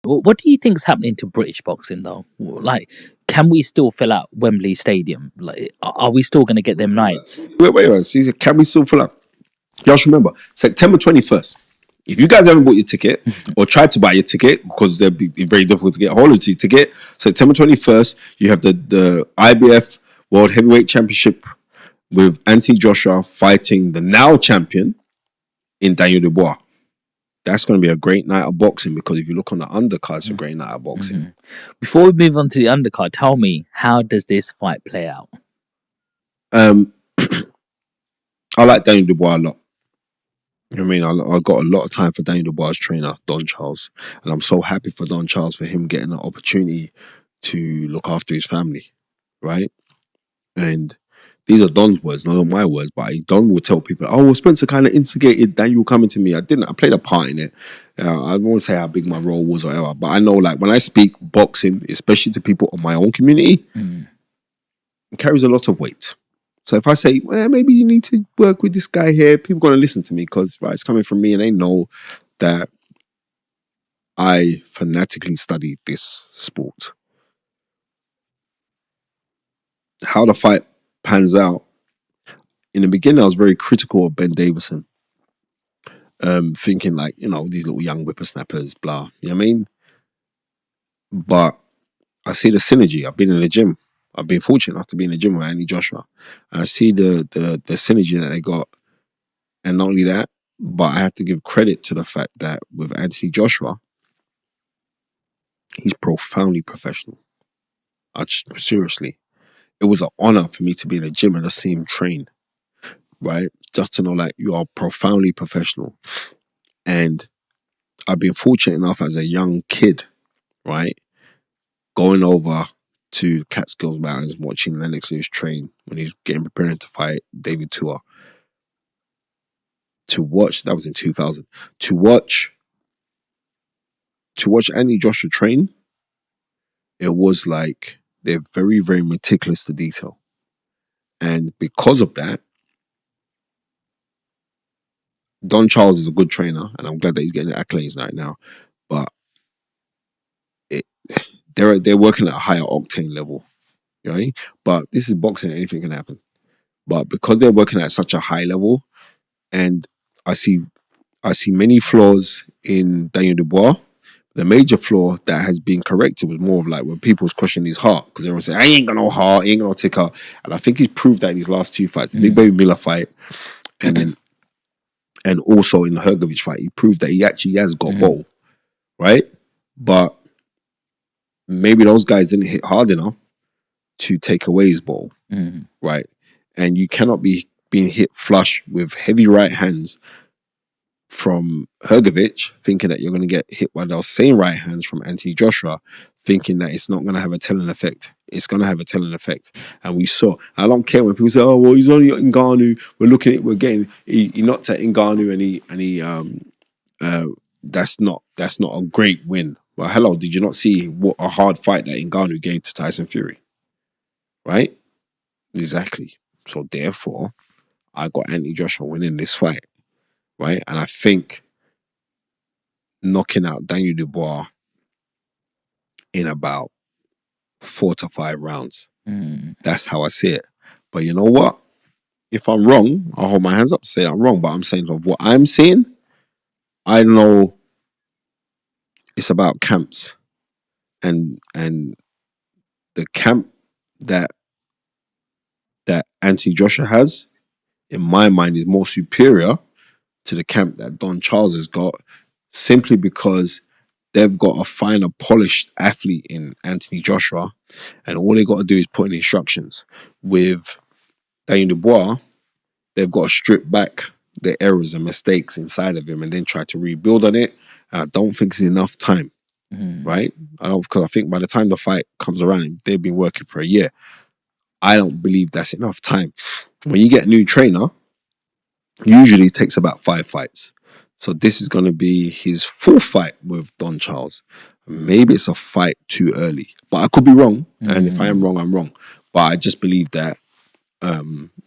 What do you think's happening to British boxing though? Like, can we still fill out Wembley Stadium? Like, are we still going to get them nights? Wait. See, can we still fill up? Just remember, September 21st. If you guys haven't bought your ticket or tried to buy your ticket, because they'll be very difficult to get a hold of your ticket, September 21st, you have the IBF World Heavyweight Championship with Anthony Joshua fighting the now champion in Daniel Dubois. That's going to be a great night of boxing, because if you look on the undercard, it's a great night of boxing. Mm-hmm. Before we move on to the undercard, tell me, how does this fight play out? I like Daniel Dubois a lot. I mean, I got a lot of time for Daniel Dubois' trainer, Don Charles. And I'm so happy for Don Charles for him getting the opportunity to look after his family, right? And these are Don's words, not my words, but Don will tell people, oh, well, Spencer kind of instigated Daniel coming to me. I didn't. I played a part in it. I don't want to say how big my role was or whatever, but I know, like, when I speak boxing, especially to people of my own community, it carries a lot of weight. So if I say, well, maybe you need to work with this guy here, people are going to listen to me, because it's coming from me, and they know that I fanatically studied this sport. How the fight pans out, in the beginning, I was very critical of Ben Davison, thinking, like, these little young whippersnappers, blah, you know what I mean? But I see the synergy. I've been in the gym. I've been fortunate enough to be in the gym with Anthony Joshua, and I see the synergy that they got. And not only that, but I have to give credit to the fact that with Anthony Joshua, he's profoundly professional. Seriously, it was an honor for me to be in the gym and to see him train, right? Just to know, like, you are profoundly professional. And I've been fortunate enough as a young kid, right, going over to Catskills Mountains, watching Lennox Lewis train when he's preparing to fight David Tua. To watch, that was in 2000. To watch Anthony Joshua train, it was like they're very, very meticulous to detail. And because of that, Don Charles is a good trainer, and I'm glad that he's getting the accolades right now. But they're working at a higher octane level, right? But this is boxing; anything can happen. But because they're working at such a high level, and I see many flaws in Daniel Dubois. The major flaw that has been corrected was more of like when people's questioning his heart, because everyone saying, I ain't got no heart, he ain't got no ticker. And I think he's proved that in his last two fights, the Big Baby Miller fight, and also in the Hrgovic fight, he proved that he actually has got bowl, right? But maybe those guys didn't hit hard enough to take away his bowl, right? And you cannot be being hit flush with heavy right hands from Hrgovic, thinking that you're going to get hit by those same right hands from Anthony Joshua, thinking that it's not going to have a telling effect. It's going to have a telling effect. And we saw, I don't care when people say, oh, well, he's only at Ngannou. He knocked at Ngannou, and he that's not a great win. Well, hello, did you not see what a hard fight that Ngannou gave to Tyson Fury? Right? Exactly. So therefore, I got Anthony Joshua winning this fight. Right? And I think knocking out Daniel Dubois in about 4 to 5 rounds. That's how I see it. But you know what? If I'm wrong, I'll hold my hands up to say I'm wrong. But I'm saying of what I'm seeing, I know it's about camps. And the camp that Anthony Joshua has, in my mind, is more superior to the camp that Don Charles has got, simply because they've got a finer, polished athlete in Anthony Joshua, and all they got to do is put in instructions. With Daniel Dubois, they've got to strip back the errors and mistakes inside of him and then try to rebuild on it. And I don't think it's enough time, right? Because I think by the time the fight comes around, they've been working for a year. I don't believe that's enough time. When you get a new trainer, usually it takes about 5 fights. So this is going to be his 4th fight with Don Charles. Maybe it's a fight too early, but I could be wrong. And if I am wrong, I'm wrong. But I just believe that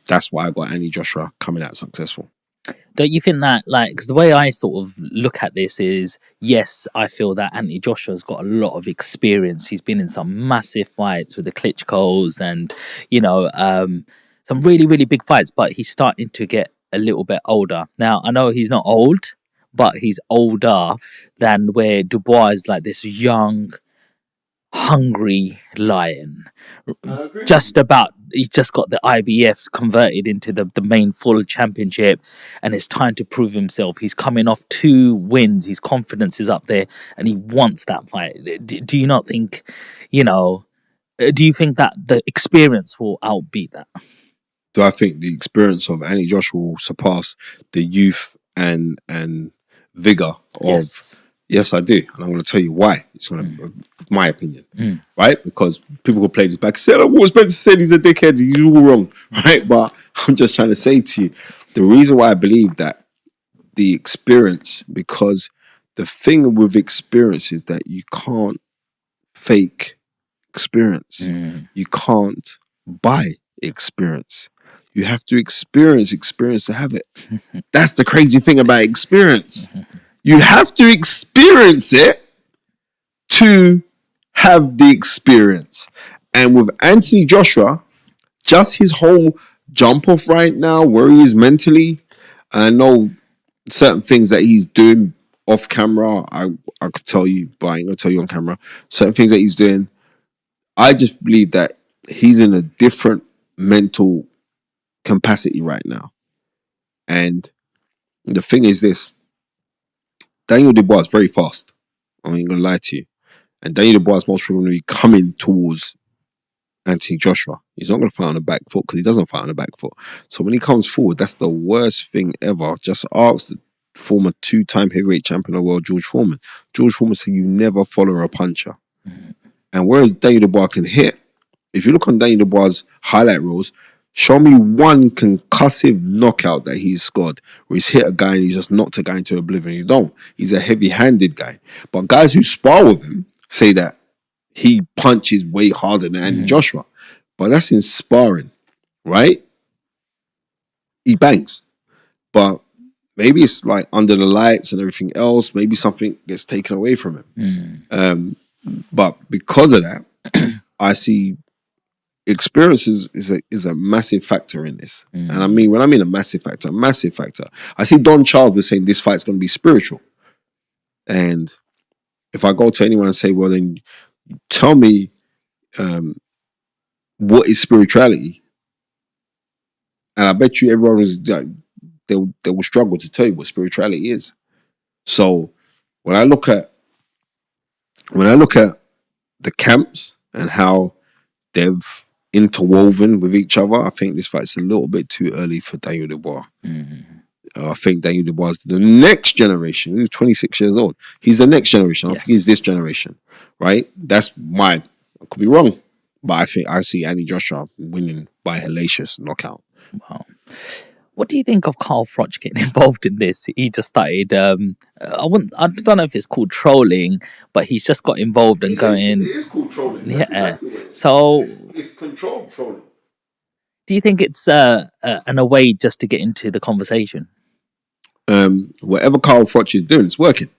that's why I got Anthony Joshua coming out successful. Don't you think that, like, because the way I sort of look at this is, yes, I feel that Anthony Joshua's got a lot of experience. He's been in some massive fights with the Klitschko's and, some really, really big fights, but he's starting to get a little bit older. Now, I know he's not old, but he's older than where Dubois is like this young, hungry lion. I agree with Just you. about, he's just got the IBF converted into the main full championship, and it's time to prove himself. He's coming off 2 wins, his confidence is up there, and he wants that fight. Do you not think, do you think that the experience will outbeat that? Do I think the experience of Anthony Joshua will surpass the youth and vigor of? Yes. Yes, I do, and I'm going to tell you why. It's going to, my opinion, Mm. right? Because people will play this back and say, "Oh, what Spencer said, he's a dickhead. He's all wrong," right? But I'm just trying to say to you, the reason why I believe that the experience, because the thing with experience is that you can't fake experience. Mm. You can't buy experience. You have to experience to have it. That's the crazy thing about experience. You have to experience it to have the experience. And with Anthony Joshua, just his whole jump off right now, where he is mentally, I know certain things that he's doing off camera, I could tell you, but I ain't gonna tell you on camera. Certain things that he's doing, I just believe that he's in a different mental capacity right now. And the thing is this, Daniel Dubois is very fast. I ain't gonna lie to you. And Daniel Dubois is most probably going to be coming towards Anthony Joshua. He's not going to fight on the back foot because he doesn't fight on the back foot. So when he comes forward, that's the worst thing ever. Just ask the former 2-time heavyweight champion of the world, George Foreman. George Foreman said you never follow a puncher. And whereas Daniel Dubois can hit, if you look on Daniel Dubois' highlight reels, show me one concussive knockout that he's scored where he's hit a guy and he's just knocked a guy into oblivion. You don't. He's a heavy-handed guy. But guys who spar with him say that he punches way harder than Anthony Joshua. But that's in sparring, right? He bangs. But maybe it's like under the lights and everything else. Maybe something gets taken away from him. But because of that, I see experience is a massive factor in this. And I mean, when I mean a massive factor. I see Don Charles was saying this fight's going to be spiritual. And if I go to anyone and say, well, then tell me what is spirituality? And I bet you everyone was like, they will struggle to tell you what spirituality is. So when I look at the camps and how they've interwoven with each other, I think this fight's a little bit too early for Daniel Dubois. I think Daniel Dubois is the next generation. He's 26 years old. He's the next generation. I don't think he's this generation, right? That's I could be wrong, but I think I see Anthony Joshua winning by hellacious knockout. Wow. What do you think of Carl Froch getting involved in this? He just started, I don't know if it's called trolling, but he's just got involved and going. It is called trolling. Yeah. Exactly what it is. So it's controlled trolling. Do you think it's a way just to get into the conversation? Whatever Carl Froch is doing, it's working,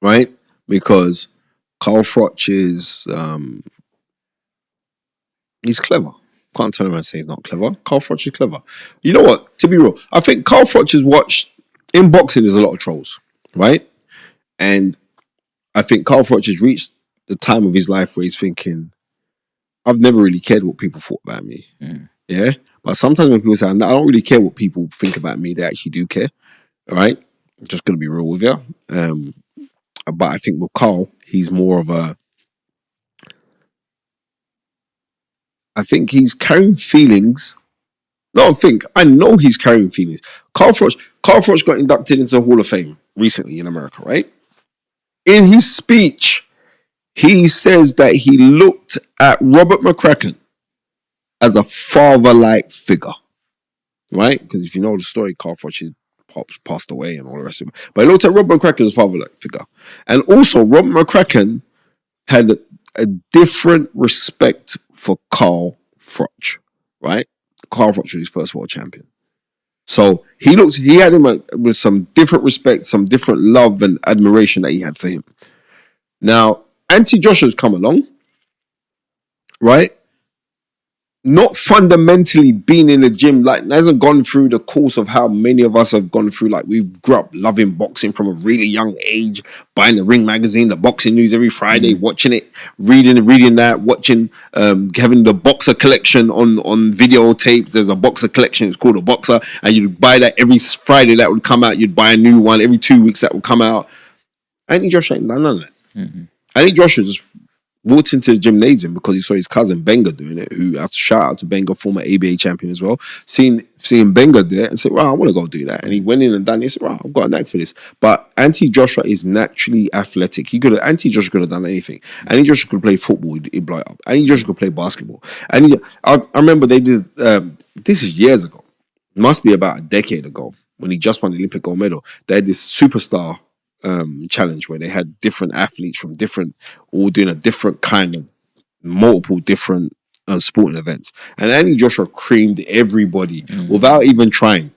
right? Because Carl Froch is he's clever. Can't tell him and say he's not clever. Carl Froch is clever. You know what? To be real, I think Carl Froch has watched in boxing. There's a lot of trolls, right? And I think Carl Froch has reached the time of his life where he's thinking, I've never really cared what people thought about me. Yeah. But sometimes when people say, I don't really care what people think about me, they actually do care. All right. I'm just going to be real with you. But I think with Carl, he's more of a, I think he's carrying feelings. I know he's carrying feelings. Carl Froch got inducted into the Hall of Fame recently in America, right? In his speech, he says that he looked at Robert McCracken as a father-like figure, right? Because if you know the story, Carl Froch's pops passed away and all the rest of it. But he looked at Robert McCracken as a father-like figure. And also, Robert McCracken had a different respect for Carl Froch, right? Carl Froch was his first world champion. So he had him with some different respect, some different love and admiration that he had for him. Now, Anthony Joshua's come along, right? Not fundamentally been in the gym, like hasn't gone through the course of how many of us have gone through. Like we grew up loving boxing from a really young age, buying the Ring magazine, the boxing news every Friday, watching it, reading that, watching, having the boxer collection on videotapes. There's a boxer collection, it's called a boxer, and you'd buy that every Friday that would come out. You'd buy a new one every 2 weeks that would come out. Anthony Joshua ain't done none of that. Anthony Joshua just walked into the gymnasium because he saw his cousin Benga doing it, who I have to shout out to Benga, former ABA champion as well. Seeing Benga do it and said, "Wow, I want to go do that." And he went in and done it. He said, "Wow, I've got a knack for this." But Anthony Joshua is naturally athletic. Anthony Joshua could have done anything. Anthony Joshua could play football, he'd blow it up. Anthony Joshua could play basketball. And I remember they did, this is years ago. It must be about a decade ago when he just won the Olympic gold medal. They had this superstar challenge where they had different athletes from all doing a different kind of multiple different sporting events, and Anthony Joshua creamed everybody without even trying.